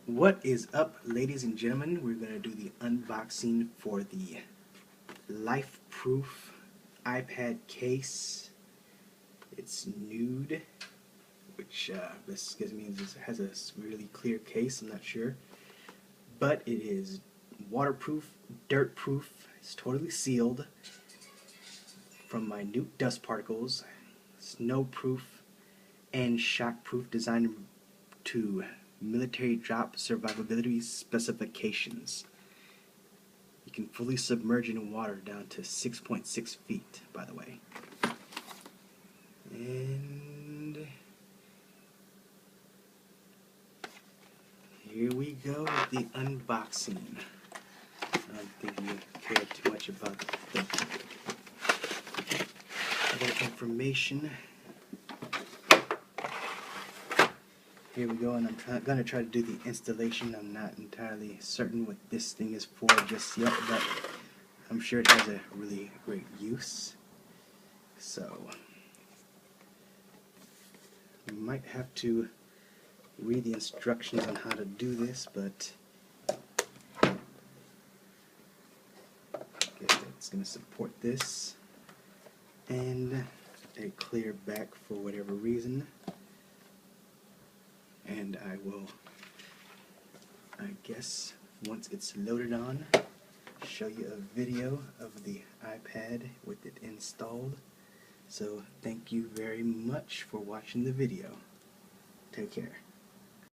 What is up, ladies and gentlemen? We're going to do the unboxing for the Lifeproof iPad case. It's nude, which this means it has a really clear case. I'm not sure, but it is waterproof, dirt-proof. It's totally sealed from minute dust particles, snow-proof, and shock-proof, designed to military drop survivability specifications. You can fully submerge in water down to 6.6 feet, by the way. And here we go with the unboxing. I don't think you care too much about the information. Here we go, and I'm going to try to do the installation. I'm not entirely certain what this thing is for just yet, but I'm sure it has a really great use. So, you might have to read the instructions on how to do this, but I guess it's going to support this. And a clear back for whatever reason. And I will, I guess, once it's loaded on, show you a video of the iPad with it installed. So thank you very much for watching the video. Take care.